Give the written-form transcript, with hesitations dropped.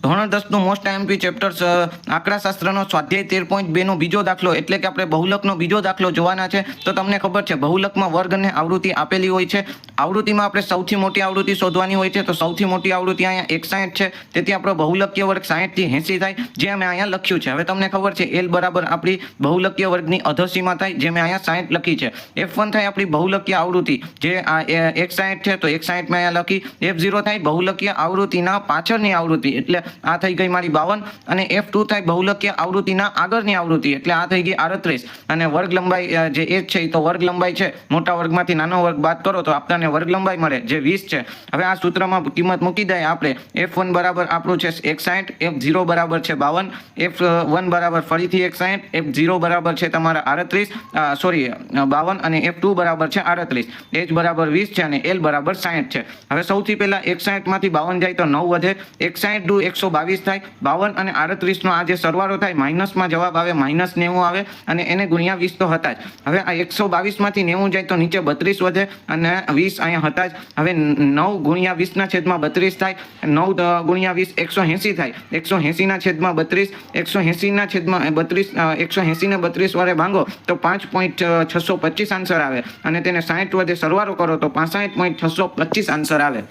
ધોરણ 10નું most IMP chapter આંકડાશાસ્ત્રનો સ્વાધ્યાય 13.2નો બીજો દાખલો એટલે કે આપણે બહુલકનો બીજો દાખલો જોવાના છે। તો તમને ખબર છે બહુલકમાં વર્ગ અને આવૃત્તિ આપેલી હોય છે। આવૃત્તિમાં આપણે સૌથી મોટી આવૃત્તિ શોધવાની હોય છે। તો સૌથી મોટી આવૃત્તિ અહીંયા 61 છે, તેથી આપણો બહુલકીય વર્ગ 60 થી 80 થાય, જે અમે અહીંયા લખ્યું છે। હવે તમને ખબર છે L બરાબર આપણી બહુલકીય વર્ગની અધસીમા થાય, જે મેં અહીંયા 60 લખી છે। F1 થાય આપણી બહુલકીય આવૃત્તિ, જે આ 61 છે તો 61 મેં અહીંયા લખી। F0 થાય બહુલકીય આવૃત્તિના પાછળની આવૃત્તિ, એટલે આ થઈ ગઈ મારી 52, અને F2 થાય બહુલકીય આવૃત્તિના આગળની આવૃત્તિ, એટલે આ થઈ ગઈ 38, અને વર્ગ લંબાઈ જે h છે તો વર્ગ લંબાઈ છે, મોટા વર્ગમાંથી નાનો વર્ગ બાદ કરો તો આપણને વર્ગ લંબાઈ મળે જે 20 છે। હવે આ સૂત્રમાં કિંમત મૂકી દઈએ આપણે। F1 બરાબર આપણું છે 61, F0 બરાબર છે 52, F1 બરાબર ફરીથી 61, F0 બરાબર છે તમારા 52, અને F2 બરાબર છે 38, h બરાબર 20 છે અને L બરાબર 60 છે। હવે સૌથી પહેલા 61 માંથી 52 જાય તો 9 વધે, 61 દુ 122 થાય, 52 અને 38 નો આ જે સરવાળો થાય માઇનસમાં જવાબ આવે -90 આવે, અને એને ગુણ્યા 20 તો હતા જ। હવે આ 122 માંથી 90 જાય તો નીચે 32 વધે, અને 20 અહીંયા હતા જ। હવે 9 ગુણ્યા 20 ના છેદમાં 32 થાય, 9 ગુણ્યા 20 180 થાય, 180 ના છેદમાં 32, 180 ના છેદમાં 32, 180 ને 32 વડે ભાંગો તો 5.625 આન્સર આવે, અને તેને 60 વડે સરવાળો કરો તો 65.625 આન્સર આવે।